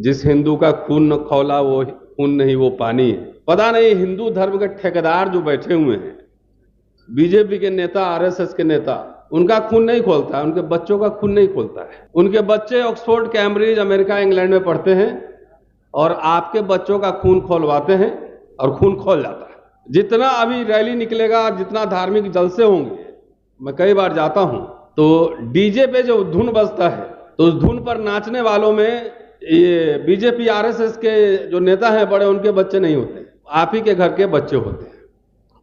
जिस हिंदू का खून न खौला वो खून नहीं वो पानी है। पता नहीं हिंदू धर्म के ठेकेदार जो बैठे हुए हैं, बीजेपी के नेता, आरएसएस के नेता, उनका खून नहीं खोलता है, उनके बच्चों का खून नहीं खोलता है। उनके बच्चे ऑक्सफोर्ड, कैम्ब्रिज, अमेरिका, इंग्लैंड में पढ़ते हैं और आपके बच्चों का खून खोलवाते हैं और खून खोल जाता है। जितना अभी रैली निकलेगा, जितना धार्मिक जलसे होंगे, मैं कई बार जाता हूं तो डीजे पे जो धुन बजता है तो उस धुन पर नाचने वालों में ये बीजेपी, आरएसएस के जो नेता हैं बड़े, उनके बच्चे नहीं होते, आप ही के घर के बच्चे होते हैं।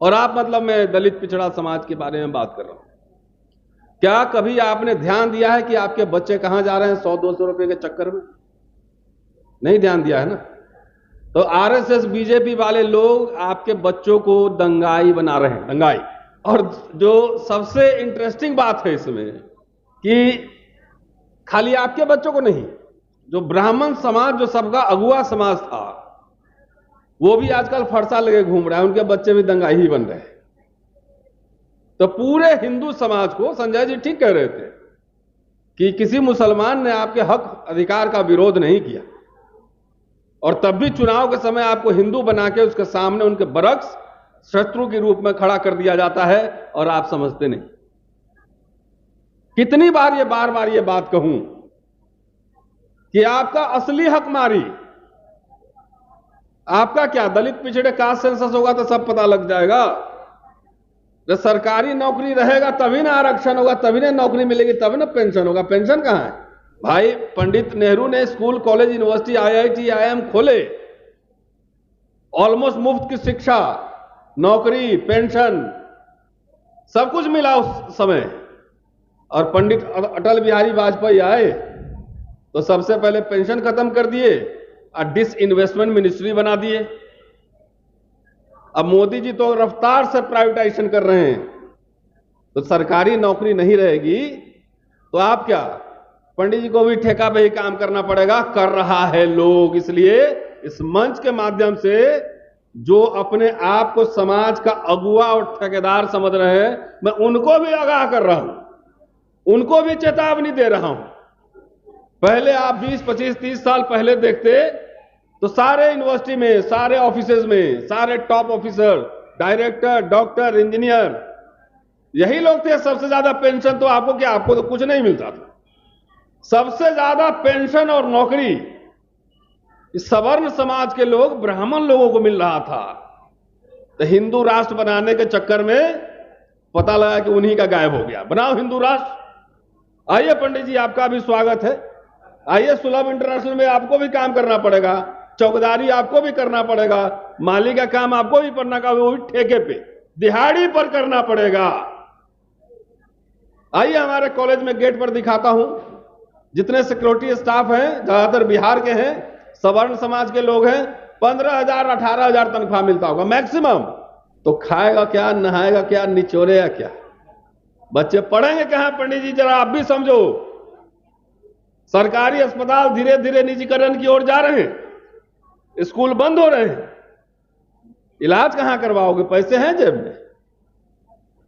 और आप मतलब मैं दलित पिछड़ा समाज के बारे में बात कर रहा हूं। क्या कभी आपने ध्यान दिया है कि आपके बच्चे कहां जा रहे हैं 100-200 रुपए के चक्कर में? नहीं ध्यान दिया है ना। तो आरएसएस, बीजेपी वाले लोग आपके बच्चों को दंगाई बना रहे हैं, दंगाई। और जो सबसे इंटरेस्टिंग बात है इसमें कि खाली आपके बच्चों को नहीं, जो ब्राह्मण समाज, जो सबका अगुआ समाज था, वो भी आजकल फरसा लगे घूम रहा है, उनके बच्चे भी दंगाई ही बन रहे हैं। तो पूरे हिंदू समाज को, संजय जी ठीक कह रहे थे कि किसी मुसलमान ने आपके हक अधिकार का विरोध नहीं किया, और तब भी चुनाव के समय आपको हिंदू बना के उसके सामने उनके बरक्स शत्रु के रूप में खड़ा कर दिया जाता है और आप समझते नहीं। कितनी बार ये बात कहूं कि आपका असली हक मारी, आपका क्या दलित पिछड़े कास्ट सेंसस होगा तो सब पता लग जाएगा। जब सरकारी नौकरी रहेगा तभी ना आरक्षण होगा, तभी ना नौकरी मिलेगी, तभी ना पेंशन होगा। पेंशन कहां है भाई? पंडित नेहरू ने school, college, university, IIT, IIM खोले, ऑलमोस्ट मुफ्त की शिक्षा, नौकरी, पेंशन, सब कुछ मिला उस समय। और पंडित अटल बिहारी वाजपेयी आए तो सबसे पहले पेंशन खत्म कर दिए और डिसइन्वेस्टमेंट मिनिस्ट्री बना दिए। अब मोदी जी तो रफ्तार से प्राइवेटाइजेशन कर रहे हैं, तो सरकारी नौकरी नहीं रहेगी तो आप क्या, पंडित जी को भी ठेका पे ही काम करना पड़ेगा। कर रहा है लोग। इसलिए इस मंच के माध्यम से जो अपने आप को समाज का अगुआ और ठेकेदार समझ रहे हैं, मैं उनको भी आगाह कर रहा हूं, उनको भी चेतावनी दे रहा हूं। पहले आप 20, 25, 30 साल पहले देखते तो सारे यूनिवर्सिटी में, सारे ऑफिसेज में, सारे top officer, director, doctor, engineer, यही लोग थे। सबसे ज्यादा पेंशन तो आपको क्या, आपको तो कुछ नहीं मिलता था। सबसे ज्यादा पेंशन और नौकरी इस सवर्ण समाज के लोग, ब्राह्मण लोगों को मिल रहा था। तो हिंदू राष्ट्र बनाने के चक्कर में पता लगा कि उन्हीं का गायब हो गया। बनाओ हिंदू राष्ट्र। आइए पंडित जी, आपका भी स्वागत है। आइए सुलभ इंटरनेशनल में आपको भी काम करना पड़ेगा, चौकीदारी आपको भी करना पड़ेगा, माली का काम आपको भी करना का, वो भी ठेके पे, दिहाड़ी पर करना पड़ेगा। आइए हमारे कॉलेज में गेट पर दिखाता हूं, जितने सिक्योरिटी स्टाफ हैं ज्यादातर बिहार के हैं, सवर्ण समाज के लोग हैं। 15,000, 18,000 तनख्वाह मिलता होगा मैक्सिमम। तो खाएगा क्या, नहाएगा क्या, निचोरेगा क्या? बच्चे पढ़ेंगे कहां? पंडित जी जरा आप भी समझो। सरकारी अस्पताल धीरे धीरे निजीकरण की ओर जा रहे हैं, स्कूल बंद हो रहे हैं, इलाज कहां करवाओगे? पैसे हैं जेब में?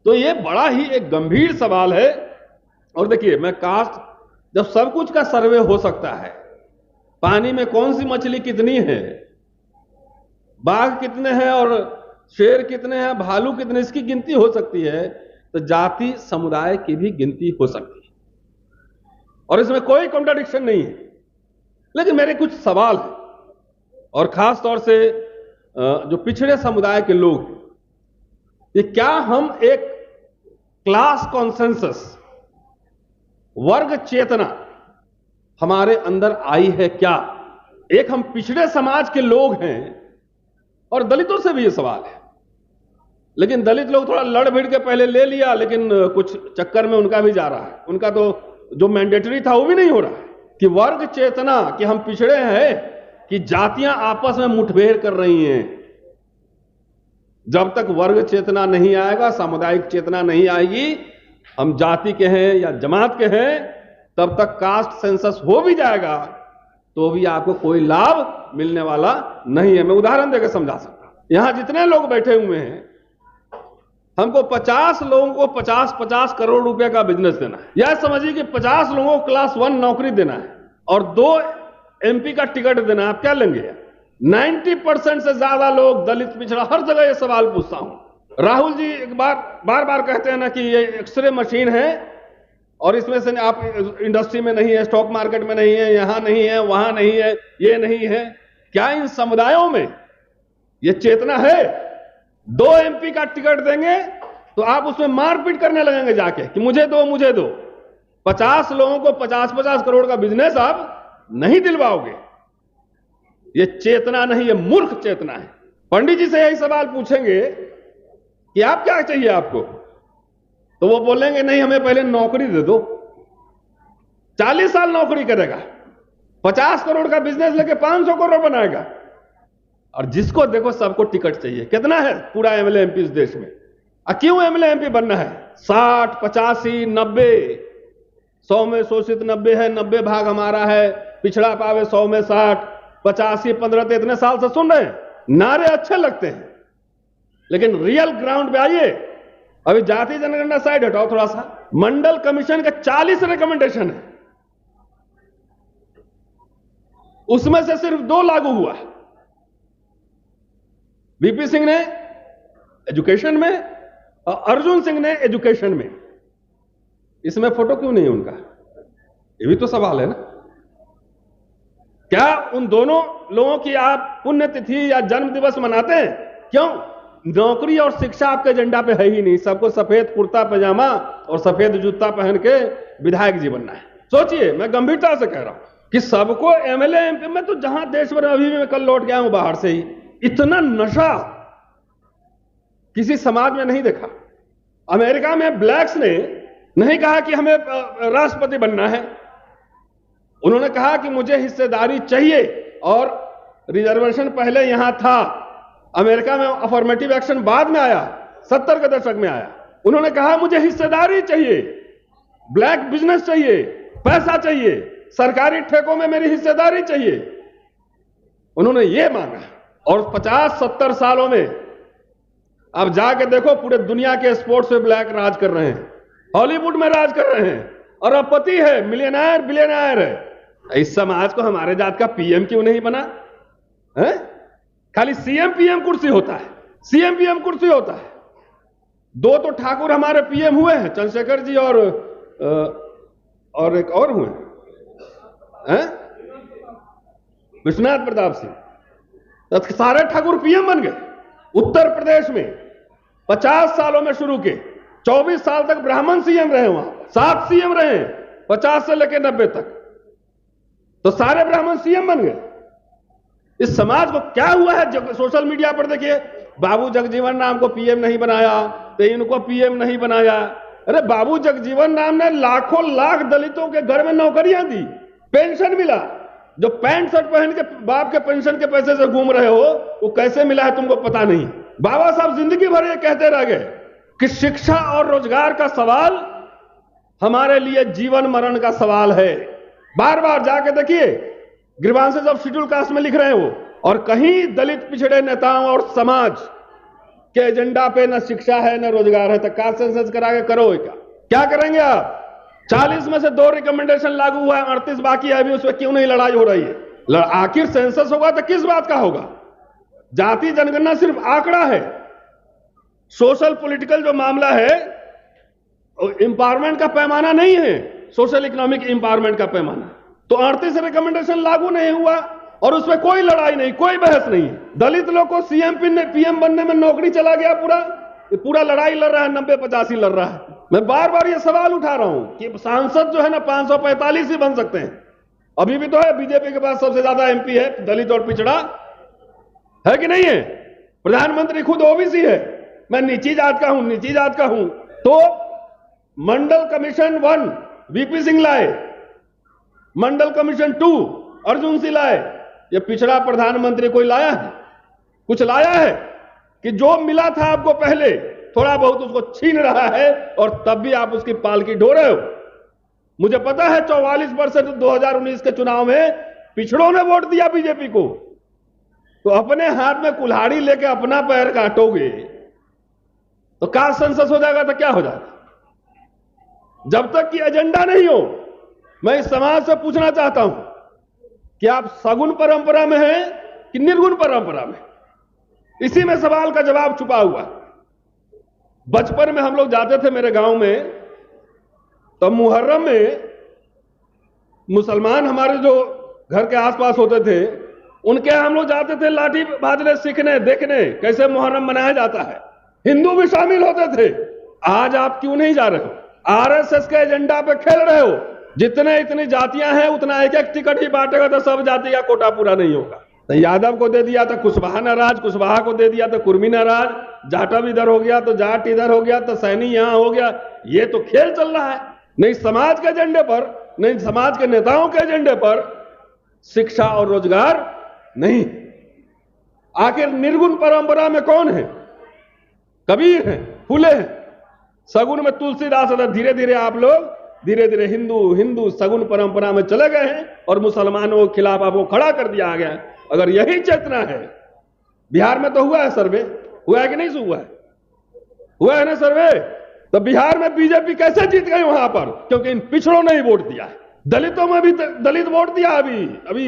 तो ये बड़ा ही एक गंभीर सवाल है। और देखिए, मैं कास्ट, जब सब कुछ का सर्वे हो सकता है, पानी में कौन सी मछली कितनी है, बाघ कितने हैं और शेर कितने हैं, भालू कितने, इसकी गिनती हो सकती है, तो जाति समुदाय की भी गिनती हो सकती है और इसमें कोई कॉन्ट्राडिक्शन नहीं है। लेकिन मेरे कुछ सवाल हैं, और खास तौर से जो पिछड़े समुदाय के लोग हैं, ये क्या हम एक क्लास कॉन्सेंसस, वर्ग चेतना हमारे अंदर आई है क्या? एक हम पिछड़े समाज के लोग हैं, और दलितों से भी ये सवाल है। लेकिन दलित लोग थोड़ा लड़ भिड़ के पहले ले लिया, लेकिन कुछ चक्कर में उनका भी जा रहा है। उनका तो जो मैंडेटरी था वो भी नहीं हो रहा है कि वर्ग चेतना, कि हम पिछड़े हैं, कि जातियां आपस में मुठभेड़ कर रही हैं। जब तक वर्ग चेतना नहीं आएगा, सामुदायिक चेतना नहीं आएगी, हम जाति के हैं या जमात के हैं, तब तक कास्ट सेंसस हो भी जाएगा तो भी आपको कोई लाभ मिलने वाला नहीं है। मैं उदाहरण देकर समझा सकता हूं। यहां जितने लोग बैठे हुए हैं, हमको 50 लोगों को 50-50 करोड़ रुपए का बिजनेस देना है। यह समझिए कि 50 लोगों को क्लास 1 नौकरी देना है और 2 एमपी का टिकट देना, आप क्या लेंगे? 90% से ज्यादा लोग दलित पिछड़ा, हर जगह ये सवाल पूछता हूं। राहुल जी एक बार बार कहते हैं ना कि ये एक्सरे मशीन है और इसमें से आप इंडस्ट्री में नहीं है, स्टॉक मार्केट में नहीं है, यहां नहीं है, वहां नहीं है, ये नहीं है। क्या इन समुदायों में ये चेतना है? 2 एमपी का टिकट देंगे तो आप उसमें मारपीट करने लगेंगे जाके कि मुझे दो मुझे दो। 50 लोगों को 50-50 करोड़ का बिजनेस आप नहीं दिलवाओगे। ये चेतना नहीं, ये मूर्ख चेतना है। पंडित जी से यही सवाल पूछेंगे कि आप क्या चाहिए आपको, तो वो बोलेंगे नहीं हमें पहले नौकरी दे दो। 40 साल नौकरी करेगा, 50 करोड़ का बिजनेस लेके 500 करोड़ बनाएगा, और जिसको देखो सबको टिकट चाहिए। कितना है पूरा एमएलए एमपी इस देश में? क्यों एमएलए एमपी बनना है? 60, 85, 90, 100 में शोषित 90 है, 90 भाग हमारा है, पिछड़ा पावे 100 में 60, 85, 15। तो इतने साल से सुन रहे हैं, नारे अच्छे लगते हैं, लेकिन रियल ग्राउंड पे आइए। अभी जाति जनगणना साइड हटाओ थोड़ा सा, मंडल कमीशन का 40 रिकमेंडेशन है, उसमें से सिर्फ 2 लागू हुआ। वीपी सिंह ने एजुकेशन में और अर्जुन सिंह ने एजुकेशन में। इसमें फोटो क्यों नहीं है उनका? ये भी तो सवाल है ना। क्या उन दोनों लोगों की आप पुण्यतिथि या जन्म दिवस मनाते हैं? क्यों? नौकरी और शिक्षा आपके एजेंडा पे है ही नहीं। सबको सफेद कुर्ता पैजामा और सफेद जूता पहन के विधायक जी बनना है। सोचिए, मैं गंभीरता से कह रहा हूं कि सबको एमएलए एमपी में, तो जहां देश भर, अभी भी मैं कल लौट गया हूं बाहर से ही, इतना नशा किसी समाज में नहीं देखा। अमेरिका में ब्लैक्स ने नहीं कहा कि हमें राष्ट्रपति बनना है, उन्होंने कहा कि मुझे हिस्सेदारी चाहिए, और रिजर्वेशन पहले यहां था। अमेरिका में अफर्मेटिव एक्शन बाद में आया, 70 के दशक में आया। उन्होंने कहा मुझे हिस्सेदारी चाहिए, ब्लैक बिजनेस चाहिए, पैसा चाहिए, सरकारी ठेकों में मेरी हिस्सेदारी चाहिए। उन्होंने ये मांगा, और 50-70 सालों में अब जाके देखो पूरे दुनिया के स्पोर्ट्स में ब्लैक राज कर रहे हैं, हॉलीवुड में राज कर रहे हैं, और अपति है, मिलियनर बिलियनर है। इस समाज को हमारे जात का पीएम क्यों नहीं बना है? खाली सीएम पीएम कुर्सी होता है, सीएम पीएम कुर्सी होता है। 2 तो ठाकुर हमारे पीएम हुए हैं, चंद्रशेखर जी और एक और हुए हैं, विश्वनाथ प्रताप सिंह। तो सारे ठाकुर पीएम बन गए। उत्तर प्रदेश में 50 सालों में शुरू के 24 साल तक ब्राह्मण सीएम रहे, वहां 7 सीएम रहे, 50 से लेकर 90 तक, तो सारे ब्राह्मण सीएम बन गए। इस समाज को क्या हुआ है? सोशल मीडिया पर देखिए, बाबू जगजीवन राम को पीएम नहीं बनाया, तो इनको पीएम नहीं बनाया। अरे बाबू जगजीवन राम ने लाखों लाख दलितों के घर में नौकरियां दी, पेंशन मिला। जो पैंट शर्ट पहन के बाप के पेंशन के पैसे से घूम रहे हो, वो कैसे मिला है तुमको पता नहीं। बाबा साहब जिंदगी भर ये कहते रह गए कि शिक्षा और रोजगार का सवाल हमारे लिए जीवन मरण का सवाल है। बार बार जाके देखिए, ग्रीवांश जब शेड्यूल कास्ट में लिख रहे हैं वो, और कहीं दलित पिछड़े नेताओं और समाज के एजेंडा पे न शिक्षा है न रोजगार है। तो कास्ट सेंसस करा के करो, क्या करेंगे आप? 40 में से 2 रिकमेंडेशन लागू हुआ है, 38 बाकी है, अभी उसमें क्यों नहीं लड़ाई हो रही है? आखिर सेंसस होगा तो किस बात का होगा? जाति जनगणना सिर्फ आंकड़ा है। सोशल पॉलिटिकल जो मामला है, इंपावरमेंट का पैमाना नहीं है, सोशल इकोनॉमिक इंपावरमेंट का पैमाना। तो 38 रिकमेंडेशन लागू नहीं हुआ, और उसमें कोई लड़ाई नहीं, कोई बहस नहीं। दलित लोग को सीएम पीएम बनने में नौकरी चला गया, पूरा लड़ाई लड़ रहा है, 90-85 लड़ रहा है। मैं बार बार ये सवाल उठा रहा हूं कि सांसद जो है ना 545 ही बन सकते हैं। अभी भी तो है, बीजेपी के पास सबसे ज्यादा एमपी है दलित और पिछड़ा, है कि नहीं है? प्रधानमंत्री खुद ओबीसी है। मैं नीची जात का हूं, तो मंडल कमीशन 1 वीपी सिंह लाए, मंडल कमीशन 2 अर्जुन सिंह लाए। ये पिछड़ा प्रधानमंत्री कोई लाया है? कुछ लाया है? कि जो मिला था आपको पहले, थोड़ा बहुत उसको छीन रहा है, और तब भी आप उसकी पालकी ढो रहे हो। मुझे पता है 44% 2019 के चुनाव में पिछड़ों ने वोट दिया बीजेपी को। तो अपने हाथ में कुल्हाड़ी लेके अपना पैर काटोगे तो कास्ट सेंसस हो जाएगा तो क्या हो जाएगा? जब तक कि एजेंडा नहीं हो, मैं इस समाज से पूछना चाहता हूं कि आप सगुन परंपरा में हैं कि निर्गुण परंपरा में। इसी में सवाल का जवाब छुपा हुआ है। बचपन में हम लोग जाते थे मेरे गांव में, तो मुहर्रम में मुसलमान हमारे जो घर के आसपास होते थे, उनके यहां हम लोग जाते थे लाठी भाजने सीखने, देखने कैसे मुहर्रम मनाया जाता है। हिंदू भी शामिल होते थे। आज आप क्यों नहीं जा रहे हो? आरएसएस के एजेंडा पे खेल रहे हो। जितने इतनी जातियां हैं उतना एक एक टिकट ही बांटेगा तो सब जाति का कोटा पूरा नहीं होगा। तो यादव को दे दिया तो कुशवाहा नाराज, कुशवाहा को दे दिया तो कुर्मी नाराज, जाटव इधर हो गया तो जाट इधर हो गया तो सैनी यहां हो गया। ये तो खेल चल रहा है। नहीं समाज के एजेंडे पर, नहीं समाज के नेताओं के एजेंडे पर शिक्षा और रोजगार नहीं। आखिर निर्गुण परंपरा में कौन है? कबीर है, फूले हैं। सगुन में तुलसीदास है। धीरे धीरे आप लोग धीरे धीरे हिंदू सगुन परंपरा में चले गए हैं और मुसलमानों के खिलाफ आपको खड़ा कर दिया गया। अगर यही चेतना है, बिहार में तो हुआ है सर्वे, हुआ है कि नहीं हुआ है? हुआ है ना सर्वे? तो बिहार में बीजेपी कैसे जीत गई वहां पर? क्योंकि इन पिछड़ों ने ही वोट दिया है। दलितों में भी दलित वोट दिया। अभी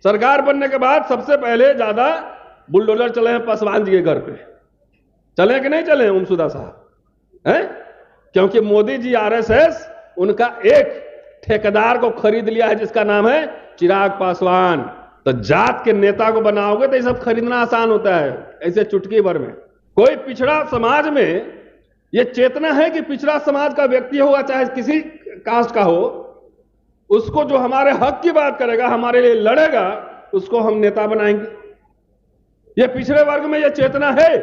सरकार बनने के बाद सबसे पहले ज्यादा बुलडोजर चले हैं पासवान जी के घर पे। चले कि नहीं चले उमसुदा साहब हैं? क्योंकि मोदी जी आरएसएस उनका एक ठेकेदार को खरीद लिया है जिसका नाम है चिराग पासवान। तो जात के नेता को बनाओगे तो ये सब खरीदना आसान होता है ऐसे चुटकी भर में। कोई पिछड़ा समाज में ये चेतना है कि पिछड़ा समाज का व्यक्ति होगा, चाहे किसी कास्ट का हो, उसको जो हमारे हक की बात करेगा, हमारे लिए लड़ेगा, उसको हम नेता बनाएंगे। ये पिछड़े वर्ग में ये चेतना है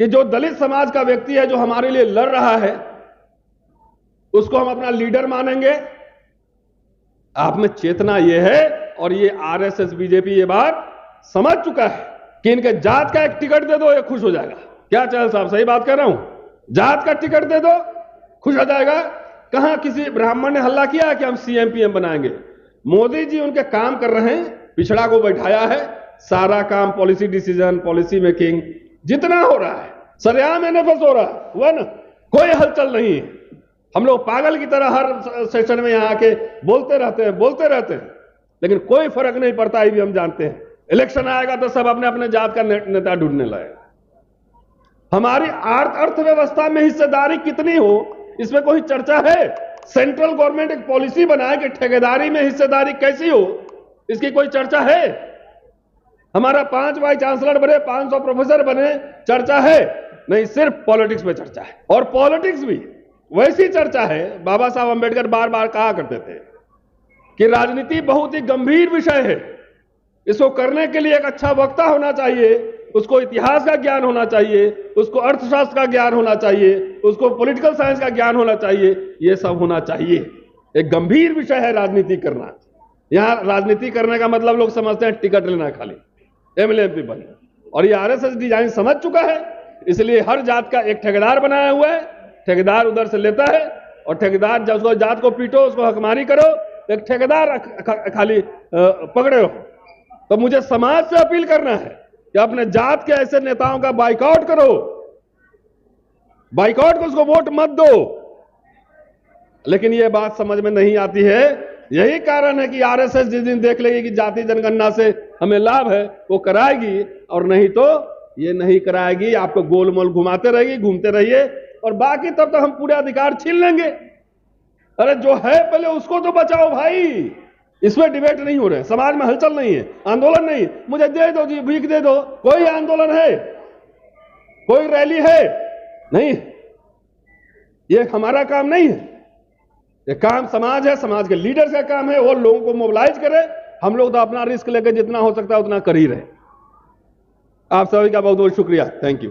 कि जो दलित समाज का व्यक्ति है, जो हमारे लिए लड़ रहा है, उसको हम अपना लीडर मानेंगे। आप में चेतना ये है और ये आरएसएस बीजेपी ये बात समझ चुका है कि इनके जात का एक टिकट दे दो ये खुश हो जाएगा। क्या चहल साहब सही बात कर रहा हूं? जात का टिकट दे दो खुश हो जाएगा। कहां किसी ब्राह्मण ने हल्ला किया कि हम सीएम पीएम बनाएंगे? मोदी जी उनके काम कर रहे हैं, पिछड़ा को बैठाया है, सारा काम पॉलिसी डिसीजन, पॉलिसी मेकिंग जितना हो रहा है सरेआम एनएफएस हो रहा है, हुआ ना? कोई हलचल नहीं है। हम लोग पागल की तरह हर सेशन में यहां आके बोलते रहते हैं, लेकिन कोई फर्क नहीं पड़ता। ये भी हम जानते हैं, इलेक्शन आएगा तो सब अपने अपने जात का नेता ढूंढने लगे। हमारी अर्थव्यवस्था में हिस्सेदारी कितनी हो, इसमें कोई चर्चा है? सेंट्रल गवर्नमेंट एक पॉलिसी बनाए कि ठेकेदारी में हिस्सेदारी कैसी हो, इसकी कोई चर्चा है? हमारा 5 वाइस चांसलर बने, 500 प्रोफेसर बने, चर्चा है? नहीं, सिर्फ पॉलिटिक्स में चर्चा है। और पॉलिटिक्स भी वैसी चर्चा है, बाबा साहब अंबेडकर बार बार कहा करते थे कि राजनीति बहुत ही गंभीर विषय है, इसको करने के लिए एक अच्छा वक्ता होना चाहिए, उसको इतिहास का ज्ञान होना चाहिए, उसको अर्थशास्त्र का ज्ञान होना चाहिए, उसको पॉलिटिकल साइंस का ज्ञान होना चाहिए, ये सब होना चाहिए। एक गंभीर विषय है राजनीति करना। यहां राजनीति करने का मतलब लोग समझते हैं टिकट लेना, खाली एमएलए एमपी बनना। और ये आरएसएस डिजाइन समझ चुका है, इसलिए हर जात का एक ठेकेदार बनाया हुआ है। ठेकेदार उधर से लेता है और ठेकेदार जब उसको जात को पीटो, उसको हकमारी करो, एक ठेकेदार खाली पकड़े हो। तो मुझे समाज से अपील करना है कि अपने जात के ऐसे नेताओं का बाइकआउट करो, बाइकआउट को, उसको वोट मत दो। लेकिन यह बात समझ में नहीं आती है। यही कारण है कि आरएसएस जिस दिन देख लेगी कि जाति जनगणना से हमें लाभ है, वो कराएगी, और नहीं तो ये नहीं कराएगी। आपको गोल मोल घुमाते रहेगी, घूमते रहिए, और बाकी तब तक हम पूरे अधिकार छीन लेंगे। अरे जो है पहले उसको तो बचाओ भाई। इसमें डिबेट नहीं हो रहे, समाज में हलचल नहीं है, आंदोलन नहीं। मुझे दे दो जी, भीख दे दो। कोई आंदोलन है, कोई रैली है नहीं, ये हमारा काम नहीं है। ये काम समाज है, समाज के लीडर्स का काम है। वो लोगों को मोबिलाइज करे। हम लोग तो अपना रिस्क लेकर जितना हो सकता है उतना कर ही रहे। आप सभी का बहुत बहुत शुक्रिया। Thank you.